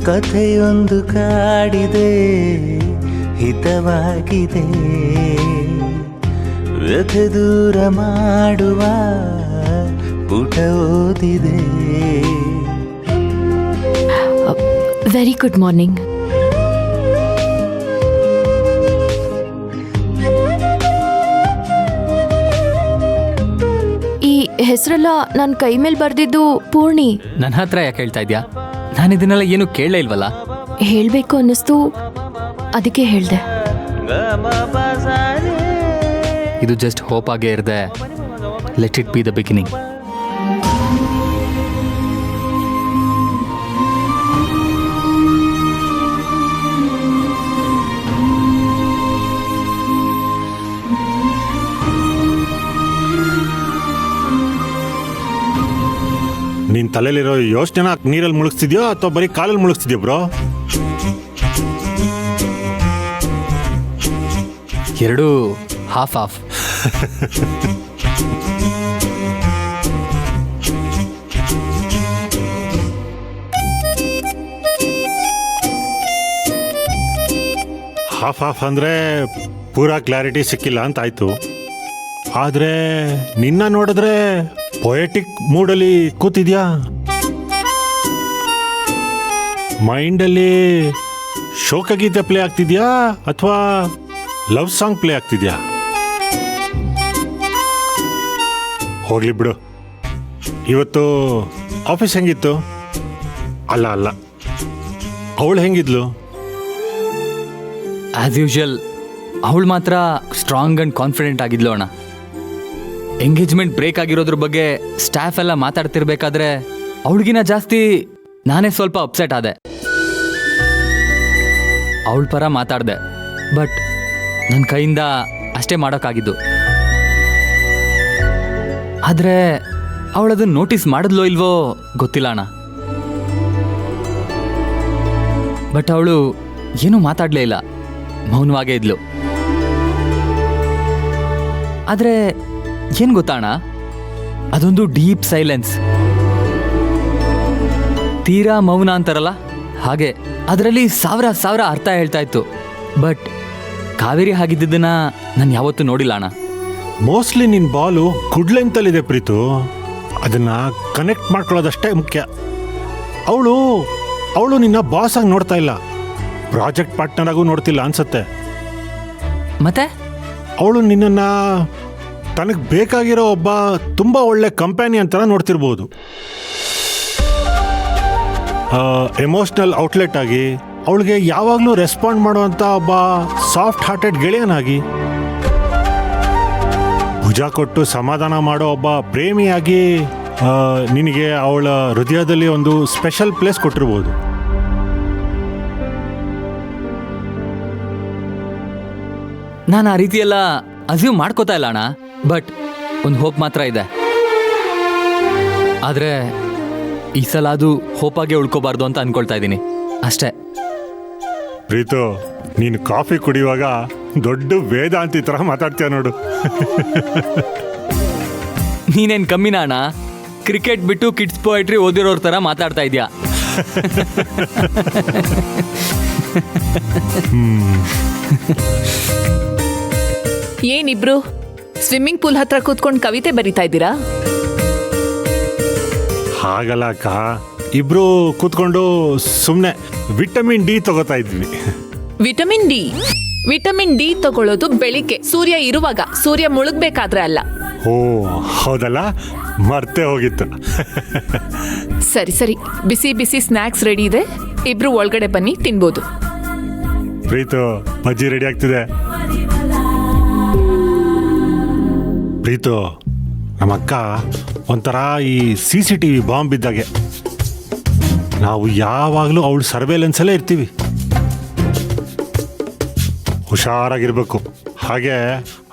ಕಥೆಯೊಂದು ಕಾಡಿದೆ ಹಿತವಾಗಿದೆ ವ್ಯಥೆ ದೂರ ಮಾಡುವ ಪುಟ ಓದಿದೆ. Very good morning. ಈ ಹೆಸರೆಲ್ಲ ನನ್ನ ಕೈ ಮೇಲೆ ಬರ್ದಿದ್ದು ಪೂರ್ಣಿ. ನನ್ನ ಹತ್ರ ಯಾಕೆ ಹೇಳ್ತಾ ಇದ್ಯಾ? ನಾನು ಇದನ್ನೆಲ್ಲ ಏನು ಕೇಳಲೇ ಇಲ್ವಲ್ಲ. ಹೇಳಬೇಕು ಅನ್ನಿಸ್ತು, ಅದಕ್ಕೆ ಹೇಳ್ದೆ. ಇದು ಜಸ್ಟ್ ಹೋಪ್ ಆಗೇ ಇರದೆ let it be the beginning. ನಿನ್ ತಲೆಯಲ್ಲಿರೋ ಯೋಚನೆ ನೀರಲ್ಲಿ ಮುಳುಗಿಸ್ತಿದ್ಯೋ ಅಥವಾ ಬರೀ ಕಾಲಲ್ಲಿ ಮುಳುಗಿಸ್ತಿದ್ಯೋ ಬ್ರೋ? ಎರಡೂ ಹಾಫ್ ಹಾಫ್. ಹಾಫ್ ಹಾಫ್ ಅಂದರೆ ಪೂರಾ ಕ್ಲಾರಿಟಿ ಸಿಕ್ಕಿಲ್ಲ ಅಂತ ಆಯ್ತು. ಆದರೆ ನಿನ್ನ ನೋಡಿದ್ರೆ ಪೊಯೆಟಿಕ್ ಮೂಡಲ್ಲಿ ಕೂತಿದ್ಯಾ. ಮೈಂಡಲ್ಲಿ ಶೋಕಗೀತೆ ಪ್ಲೇ ಆಗ್ತಿದ್ಯಾ ಅಥವಾ ಲವ್ ಸಾಂಗ್ ಪ್ಲೇ ಆಗ್ತಿದ್ಯಾ? ಹೋಗ್ಲಿ ಬಿಡು. ಇವತ್ತು ಆಫೀಸ್ ಹೆಂಗಿತ್ತು? ಅಲ್ಲ ಅವಳು ಹೆಂಗಿದ್ಲು? ಆಸ್ ಯೂಶುವಲ್ ಅವಳು ಮಾತ್ರ ಸ್ಟ್ರಾಂಗ್ ಅಂಡ್ ಕಾನ್ಫಿಡೆಂಟ್ ಆಗಿದ್ಲು ಅಣ್ಣ. ಎಂಗೇಜ್ಮೆಂಟ್ ಬ್ರೇಕ್ ಆಗಿರೋದ್ರ ಬಗ್ಗೆ ಸ್ಟಾಫ್ ಎಲ್ಲ ಮಾತಾಡ್ತಿರ್ಬೇಕಾದ್ರೆ ಅವಳಿಗಿನ ಜಾಸ್ತಿ ನಾನೇ ಸ್ವಲ್ಪ ಅಪ್ಸೆಟ್ ಆದೆ. ಅವಳ ಪರ ಮಾತಾಡಿದೆ, ಬಟ್ ನನ್ನ ಕೈಯಿಂದ ಅಷ್ಟೇ ಮಾಡೋಕ್ಕಾಗಿದ್ದು. ಆದರೆ ಅವಳದನ್ನು ನೋಟಿಸ್ ಮಾಡಿದ್ಲೋ ಇಲ್ವೋ ಗೊತ್ತಿಲ್ಲ ಅಣ್ಣ. ಬಟ್ ಅವಳು ಏನೂ ಮಾತಾಡಲೇ ಇಲ್ಲ, ಮೌನವಾಗೇ ಇದ್ಲು. ಆದರೆ ಏನು ಗೊತ್ತಾ ಅಣ್ಣ, ಅದೊಂದು ಡೀಪ್ ಸೈಲೆನ್ಸ್, ತೀರಾ ಮೌನ ಅಂತಾರಲ್ಲ ಹಾಗೆ. ಅದರಲ್ಲಿ ಸಾವಿರ ಅರ್ಥ ಹೇಳ್ತಾ ಇತ್ತು. ಬಟ್ ಕಾವೇರಿ ಹಾಗಿದ್ದನ್ನ ನಾನು ಯಾವತ್ತೂ ನೋಡಿಲ್ಲ ಅಣ್ಣ. ಮೋಸ್ಟ್ಲಿ ನಿನ್ನ ಬಾಲು ಗುಡ್ ಲೆಂತಲ್ಲಿದೆ ಪ್ರೀತು. ಅದನ್ನು ಕನೆಕ್ಟ್ ಮಾಡ್ಕೊಳ್ಳೋದಷ್ಟೇ ಮುಖ್ಯ. ಅವಳು ನಿನ್ನ ಬಾಸ್ ಆಗಿ ನೋಡ್ತಾ ಇಲ್ಲ, ಪ್ರಾಜೆಕ್ಟ್ ಪಾರ್ಟ್ನರ್ ಆಗೂ ನೋಡ್ತಿಲ್ಲ ಅನ್ಸತ್ತೆ. ಮತ್ತೆ ಅವಳು ನಿನ್ನನ್ನು ತನಗೆ ಬೇಕಾಗಿರೋ ಒಬ್ಬ ತುಂಬ ಒಳ್ಳೆ ಕಂಪ್ಯಾನಿ ಅಂತಾರ ನೋಡ್ತಿರ್ಬೋದು. ಎಮೋಷ್ನಲ್ ಔಟ್ಲೆಟ್ ಆಗಿ, ಅವಳಿಗೆ ಯಾವಾಗಲೂ ರೆಸ್ಪಾಂಡ್ ಮಾಡುವಂಥ ಒಬ್ಬ ಸಾಫ್ಟ್ ಹಾರ್ಟೆಡ್ ಗೆಳೆಯನಾಗಿ, ಭುಜ ಕೊಟ್ಟು ಸಮಾಧಾನ ಮಾಡೋ ಒಬ್ಬ ಪ್ರೇಮಿಯಾಗಿ ನಿನಗೆ ಅವಳ ಹೃದಯದಲ್ಲಿ ಒಂದು ಸ್ಪೆಷಲ್ ಪ್ಲೇಸ್ ಕೊಟ್ಟಿರ್ಬೋದು. ನಾನು ಆ ರೀತಿಯೆಲ್ಲ ಅಸ್ಯೂಮ್ ಮಾಡ್ಕೋತಾ ಇಲ್ಲ ಅಣ್ಣ. ಬಟ್ ಒಂದು ಹೋಪ್ ಮಾತ್ರ ಇದೆ. ಆದರೆ ಈ ಸಲ ಅದು ಹೋಪಾಗೆ ಉಳ್ಕೋಬಾರ್ದು ಅಂತ ಅನ್ಕೊಳ್ತಾ ಇದ್ದೀನಿ ಅಷ್ಟೇ. ಪ್ರೀತು, ನೀನು ಕಾಫಿ ಕುಡಿಯುವಾಗ ದೊಡ್ಡ ವೇದಾಂತಿ ಥರ ಮಾತಾಡ್ತೀಯ ನೋಡು. ನೀನೇನು ಕಮ್ಮಿನ ಅಣ್ಣ? ಕ್ರಿಕೆಟ್ ಬಿಟ್ಟು ಕಿಡ್ಸ್ ಪೋಯಟ್ರಿ ಓದಿರೋರ ಥರ ಮಾತಾಡ್ತಾ ಇದೆಯಾ. ಏನಿಬ್ರು ಸ್ವಿಮ್ಮಿಂಗ್ ಪೂಲ್ ಹತ್ರ ಕೂತ್ಕೊಂಡು ಕವಿತೆ ಬರಿತಾ ಇದ್ದೀರಾ? ಹಾಗಲ್ಲ ಅಕ್ಕ, ಇಬ್ರು ಕೂತ್ಕೊಂಡು ಸುಮ್ಮನೆ ವಿಟಮಿನ್ ಡಿ ತಗೋತಾ ಇದ್ವಿ. ವಿಟಮಿನ್ ಡಿ ತಗೊಳ್ಳೋದು ಬೆಳಿಗ್ಗೆ ಸೂರ್ಯ ಇರುವಾಗ, ಸೂರ್ಯ ಮುಳುಗ್ಬೇಕಾದ್ರೆ ಅಲ್ಲ. ಓ ಹೌದಲ್ಲ, ಮರ್ತೇ ಹೋಗಿತ್ತು. ಸರಿ, ಬಿಸಿ ಬಿಸಿ ಸ್ನ್ಯಾಕ್ಸ್ ರೆಡಿ ಇದೆ, ಇಬ್ರು ಒಳಗಡೆ ಬನ್ನಿ, ತಿನ್ಬೋದು. ಪ್ರೀತು, ಬಜ್ಜಿ ರೆಡಿ ಆಗ್ತಿದೆ. ಪ್ರೀತು, ನಮ್ಮಕ್ಕ ಒಂಥರ ಈ CCTV ಬಾಂಬ್ ಇದ್ದಾಗೆ. ನಾವು ಯಾವಾಗಲೂ ಅವಳು ಸರ್ವೇಲೆನ್ಸಲ್ಲೇ ಇರ್ತೀವಿ. ಹುಷಾರಾಗಿರ್ಬೇಕು. ಹಾಗೆ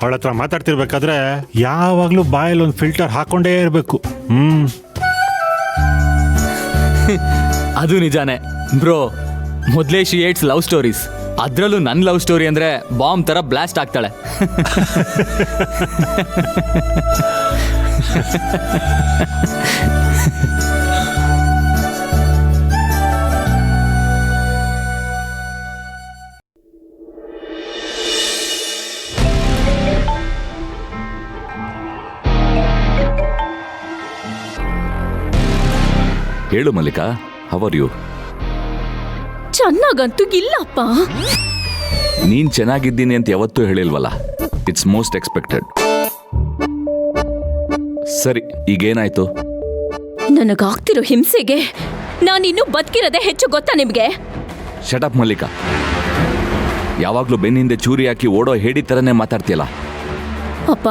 ಅವಳ ಹತ್ರ ಮಾತಾಡ್ತಿರ್ಬೇಕಾದ್ರೆ ಯಾವಾಗಲೂ ಬಾಯಲ್ಲಿ ಒಂದು ಫಿಲ್ಟರ್ ಹಾಕೊಂಡೇ ಇರಬೇಕು. ಅದು ನಿಜಾನೇ ಬ್ರೋ. ಮೊದಲೇ ಶಿ ಏಟ್ಸ್ ಲವ್ ಸ್ಟೋರೀಸ್. ಅದರಲ್ಲೂ ನನ್ನ ಲವ್ ಸ್ಟೋರಿ ಅಂದರೆ ಬಾಂಬ್ ಥರ ಬ್ಲಾಸ್ಟ್ ಆಗ್ತಾಳೆ. ಹೇಳು ಮಲ್ಲಿಕಾ, ಹೌ ಆರ್ ಯು? ಚೆನ್ನಾಗಂತೂ ಇಲ್ಲಪ್ಪ. ನೀನ್ ಚೆನ್ನಾಗಿದ್ದೀನಿ ಅಂತ ಯಾವತ್ತೂ ಹೇಳಿಲ್ವಲ್ಲ. It's most expected. ಸರಿ, ಈಗೇನಾಯ್ತು? ನನಗಾಗ್ತಿರೋ ಹಿಂಸೆಗೆ ನಾನಿನ್ನೂ ಬದುಕಿರೋದೇ ಹೆಚ್ಚು ಗೊತ್ತಾ ನಿಮ್ಗೆ? ಶಟಪ್ ಮಲ್ಲಿಕಾ, ಯಾವಾಗ್ಲೂ ಬೆನ್ನಿಂದೆ ಚೂರಿ ಹಾಕಿ ಓಡೋ ಹೇಡಿ ಥರನೇ ಮಾತಾಡ್ತೀಯಲ್ಲ. ಅಪ್ಪ,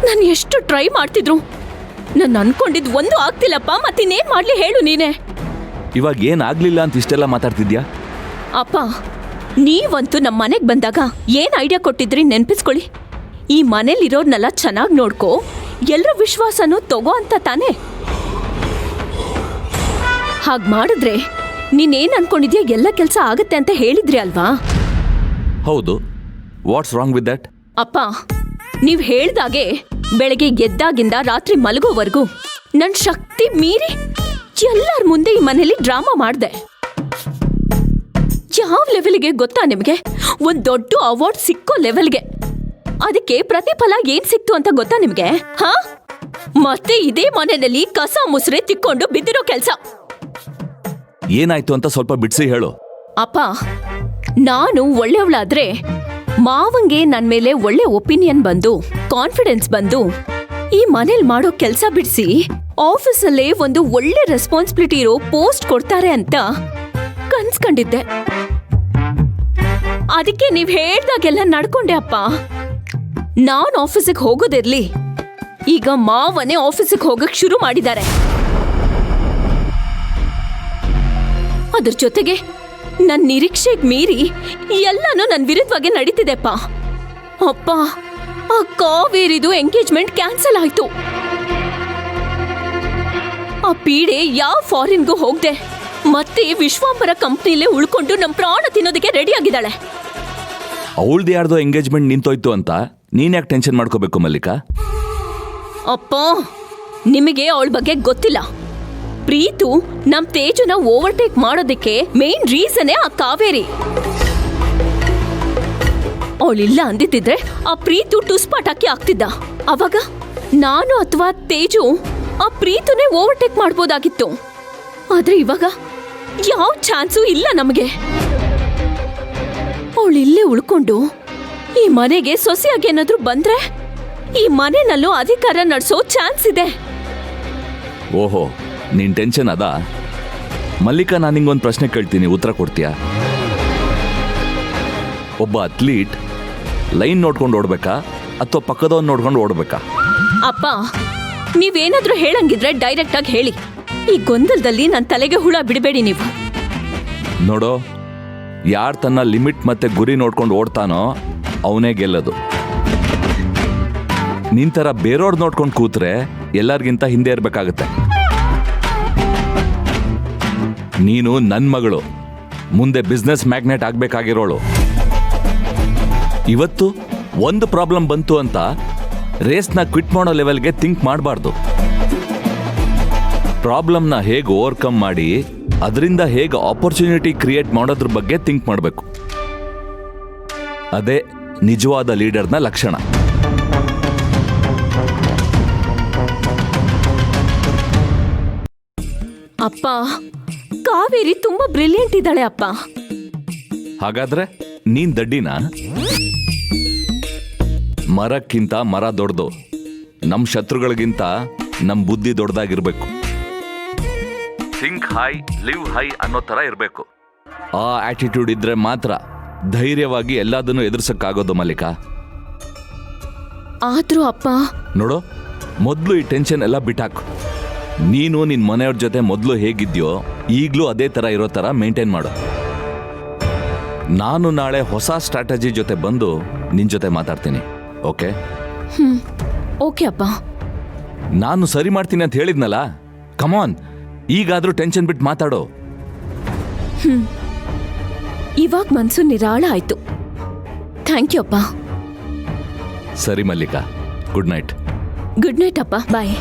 ನಾನು ಎಷ್ಟು ಟ್ರೈ ಮಾಡ್ತಿದ್ರು ನಾನು ಅನ್ಕೊಂಡಿದ್ ಒಂದು ಆಗ್ತಿಲ್ಲಪ್ಪ. ಮತ್ತಿನ್ನೇನ್ ಮಾಡ್ಲಿ ಹೇಳು ನೀನೆ. ಇವಾಗ ಏನಾಗ್ಲಿಲ್ಲ ಅಂತ ಇಷ್ಟೆಲ್ಲ ಮಾತಾಡ್ತಿದ್ಯಾ? ಅಪ್ಪ, ನೀವಂತೂ ನಮ್ಮ ಮನೆಗೆ ಬಂದಾಗ ಏನ್ ಐಡಿಯಾ ಕೊಟ್ಟಿದ್ರಿ ನೆನ್ಪಿಸ್ಕೊಳ್ಳಿ. ಈ ಮನೇಲಿರೋರ್ನೆಲ್ಲ ಚೆನ್ನಾಗಿ ನೋಡ್ಕೋ, ಎಲ್ಲರ ವಿಶ್ವಾಸನೂ ತಗೋ ಅಂತ ತಾನೇ. ಹಾಗ್ ಮಾಡಿದ್ರೆ ನೀನೇನ್ ಅನ್ಕೊಂಡಿದ್ಯಾ ಎಲ್ಲ ಕೆಲಸ ಆಗತ್ತೆ ಅಂತ ಹೇಳಿದ್ರಿ ಅಲ್ವಾ? ಹೌದು. What's wrong with that? ಅಪ್ಪ, ನೀವ್ ಹೇಳ್ದಾಗೆ ಬೆಳಗ್ಗೆ ಎದ್ದಾಗಿಂದ ರಾತ್ರಿ ಮಲಗೋವರೆಗೂ ನನ್ ಶಕ್ತಿ ಮೀರಿ ಎಲ್ಲರ ಮುಂದೆ ಈ ಮನೇಲಿ ಡ್ರಾಮಾ ಮಾಡ್ದೆ. ಯಾವ ಲೆವೆಲ್ಗೆ ಗೊತ್ತಾ ನಿಮ್ಗೆ? ಒಂದ್ ದೊಡ್ಡ ಅವಾರ್ಡ್ ಸಿಕ್ಕೋ ಲೆವೆಲ್ಗೆ. ಅದಕ್ಕೆ ಪ್ರತಿಫಲ ಏನ್ ಸಿಕ್ತು ಅಂತ ಗೊತ್ತಾ ನಿಮ್ಗೆ? ಹಾ, ಮತ್ತೆ ಇದೇ ಮನೆಯಲ್ಲಿ ಕಸ ಮುಸ್ರೆ ತಿಕ್ಕೊಂಡು ಬಿದ್ದಿರೋ ಕೆಲ್ಸ. ಏನಾಯ್ತು ಅಂತ ಸ್ವಲ್ಪ ಬಿಡ್ಸಿ ಹೇಳು. ಅಪ್ಪ, ನಾನು ಒಳ್ಳೆಯವಳಾದ್ರೆ ಮಾವಂಗೆ ನನ್ ಮೇಲೆ ಒಳ್ಳೆ ಒಪಿನಿಯನ್ ಬಂದು ಕಾನ್ಫಿಡೆನ್ಸ್ ಬಂದು ಈ ಮನೇಲಿ ಮಾಡೋ ಕೆಲ್ಸ ಬಿಡಿಸಿ ಆಫೀಸಲ್ಲೇ ಒಂದು ಒಳ್ಳೆ ರೆಸ್ಪಾನ್ಸಿಬಿಲಿಟಿ ಇರೋ ಪೋಸ್ಟ್ ಕೊಡ್ತಾರೆ ಅಂತ ಕನ್ಸ್ಕೊಂಡಿದ್ದೆ. ಅದಕ್ಕೆ ನೀವ್ ಹೇಳ್ದಾಗೆಲ್ಲ ನಡ್ಕೊಂಡೆ ಅಪ್ಪ. ನಾನ್ ಆಫೀಸಿಗೆ ಹೋಗೋದಿರ್ಲಿ, ಈಗ ಮಾವನೇ ಆಫೀಸಿಗೆ ಹೋಗಕ್ ಶುರು ಮಾಡಿದ್ದಾರೆ. ಅದ್ರ ಜೊತೆಗೆ ನನ್ ನಿರೀಕ್ಷೆಗ್ ಮೀರಿ ಎಲ್ಲಾನು ನನ್ ವಿರುದ್ಧವಾಗಿ ನಡೀತಿದೆಪ್ಪ. ಅಪ್ಪ, ಆ ಕಾವೇರಿದು ಎಂಗೇಜ್ಮೆಂಟ್ ಕ್ಯಾನ್ಸಲ್ ಆಯ್ತು. ಆ ಪೀಡೆ ಯಾವ ಫಾರಿನ್ಗೂ ಹೋಗ್ದೆ ಮತ್ತೆ ವಿಶ್ವಾಂಬರ ಕಂಪ್ನಿಲೇ ಉಳ್ಕೊಂಡು ನಮ್ ಪ್ರಾಣ ತಿನ್ನೋದಕ್ಕೆ ರೆಡಿ ಆಗಿದ್ದಾಳೆ. ಅವಳ್ದು ಯಾರ್ದೋ ಎಂಗೇಜ್ಮೆಂಟ್ ನಿಂತೋಯ್ತು ಅಂತ ನೀನ್ ಯಾಕೆ ಟೆನ್ಷನ್ ಮಾಡ್ಕೋಬೇಕು ಮಲ್ಲಿಕಾ? ಅಪ್ಪ, ನಿಮಗೆ ಅವಳ ಬಗ್ಗೆ ಗೊತ್ತಿಲ್ಲ. ಪ್ರೀತು ನಮ್ ತೇಜುನ ಓವರ್ಟೇಕ್ ಮಾಡೋದಕ್ಕೆ ಮೇನ್ ರೀಸನ್ನೇ ಆ ಕಾವೇರಿ. ಅವಳಿಲ್ಲ ಅಂದಿದ್ದಿದ್ರೆ ಆ ಪ್ರೀತು ಟುಸ್ಪಾಟಾಕಿ ಆಗ್ತಿದ್ದ. ಅವಾಗ ನಾನು ಅಥವಾ ತೇಜು ಆ ಪ್ರೀತುನೇ ಓವರ್ಟೇಕ್ ಮಾಡ್ಬೋದಾಗಿತ್ತು. ಆದ್ರೆ ಇವಾಗ ಯಾವ ಚಾನ್ಸು ಇಲ್ಲ ನಮಗೆ. ಅವಳಿಲ್ಲೇ ಉಳ್ಕೊಂಡು ಈ ಮನೆಗೆ ಸೊಸೆಯಾಗಿ ಏನಾದ್ರೂ ಬಂದ್ರೆ ಈ ಮನೆಯಲ್ಲೂ ಅಧಿಕಾರ ನಡೆಸೋ ಚಾನ್ಸ್ ಇದೆ. ಓಹೋ, ನಿನ್ ಟೆನ್ಷನ್ ಅದಾ? ಮಲ್ಲಿಕಾ, ನಾನು ನಿಂಗೊಂದು ಪ್ರಶ್ನೆ ಕೇಳ್ತೀನಿ, ಉತ್ತರ ಕೊಡ್ತೀಯಾ? ಒಬ್ಬ ಅಥ್ಲೀಟ್ ಲೈನ್ ನೋಡ್ಕೊಂಡು ಓಡ್ಬೇಕಾ ಅಥವಾ ಪಕ್ಕದವನ್ನ ನೋಡ್ಕೊಂಡು ಓಡ್ಬೇಕಾ? ಅಪ್ಪ, ನೀವೇನಾದ್ರೂ ಹೇಳಂಗಿದ್ರೆ ಡೈರೆಕ್ಟ್ ಆಗಿ ಹೇಳಿ. ಈ ಗೊಂದಲದಲ್ಲಿ ನನ್ನ ತಲೆಗೆ ಹುಳ ಬಿಡಬೇಡಿ ನೀವು. ನೋಡೋ, ಯಾರು ತನ್ನ ಲಿಮಿಟ್ ಮತ್ತೆ ಗುರಿ ನೋಡ್ಕೊಂಡು ಓಡ್ತಾನೋ ಅವನೇ ಗೆಲ್ಲೋದು. ನಿಂತರ ಬೇರೆಯವ್ರು ನೋಡ್ಕೊಂಡು ಕೂತ್ರೆ ಎಲ್ಲರಿಗಿಂತ ಹಿಂದೆ ಇರಬೇಕಾಗತ್ತೆ. ನೀನು ನನ್ನ ಮಗಳು, ಮುಂದೆ ಬಿಸ್ನೆಸ್ ಮ್ಯಾಗ್ನೆಟ್ ಆಗ್ಬೇಕಾಗಿರೋಳು. ಇವತ್ತು ಒಂದು ಪ್ರಾಬ್ಲಮ್ ಬಂತು ಅಂತ ರೇಸ್ನ ಕ್ವಿಟ್ ಮಾಡೋ ಲೆವೆಲ್ಗೆ ಥಿಂಕ್ ಮಾಡಬಾರ್ದು. ಪ್ರಾಬ್ಲಮ್ನ ಹೇಗೆ ಓವರ್ಕಮ್ ಮಾಡಿ ಅದರಿಂದ ಹೇಗೆ ಆಪರ್ಚುನಿಟಿ ಕ್ರಿಯೇಟ್ ಮಾಡೋದ್ರ ಬಗ್ಗೆ ಥಿಂಕ್ ಮಾಡಬೇಕು. ಅದೇ ನಿಜವಾದ ಲೀಡರ್ನ ಲಕ್ಷಣ. ಅಪ್ಪ, ಕಾವೇರಿ ತುಂಬಾ ಬ್ರಿಲಿಯಂಟ್ ಇದ್ದಾಳೆ ಅಪ್ಪ. ಹಾಗಾದ್ರೆ ನೀನ್ ದಡ್ಡಿನ? ಮರಕ್ಕಿಂತ ಮರ ದೊಡ್ಡದು. ನಮ್ ಶತ್ರುಗಳಿಗಿಂತ ನಮ್ ಬುದ್ಧಿ ದೊಡ್ಡದಾಗಿರ್ಬೇಕು. ಥಿಂಕ್ ಹೈ, ಲಿವ್ ಹೈ ಅನ್ನೋ ತರ ಇರಬೇಕು. ಆ ಆಟಿಟ್ಯೂಡ್ ಇದ್ರೆ ಮಾತ್ರ ಧೈರ್ಯವಾಗಿ ಎಲ್ಲದನ್ನು ಎದುರಿಸಕ್ಕಾಗೋದು ಮಲ್ಲಿಕಾ. ಆದ್ರೂ ಅಪ್ಪ, ನೋಡು, ಮೊದಲು ಈ ಟೆನ್ಷನ್ ಎಲ್ಲ ಬಿಟ್ಟಾಕು. ನೀನು ನಿನ್ ಮನೆಯವ್ರ ಜೊತೆ ಮೊದಲು ಹೇಗಿದ್ಯೋ ಈಗಲೂ ಅದೇ ತರ ಇರೋ ತರ ಮೇಂಟೈನ್ ಮಾಡು. ನಾನು ನಾಳೆ ಹೊಸ ಸ್ಟ್ರಾಟಜಿ ಜೊತೆ ಬಂದು ನಿನ್ ಜೊತೆ ಮಾತಾಡ್ತೀನಿ. ಓಕೆ? ಓಕೆ ಅಪ್ಪ. ನಾನು ಸರಿ ಮಾಡ್ತೀನಿ ಅಂತ ಹೇಳಿದ್ನಲ್ಲ, ಕಮಾನ್, ಈಗಾದ್ರೂ ಟೆನ್ಷನ್ ಬಿಟ್ಟು ಮಾತಾಡೋ. ಇವಾಗ ಮನ್ಸು ನಿರಾಳ ಆಯ್ತು. ಥ್ಯಾಂಕ್ ಯು ಅಪ್ಪ. ಸರಿ Mallika, good night. Good night ಅಪ್ಪ, ಬಾಯ್.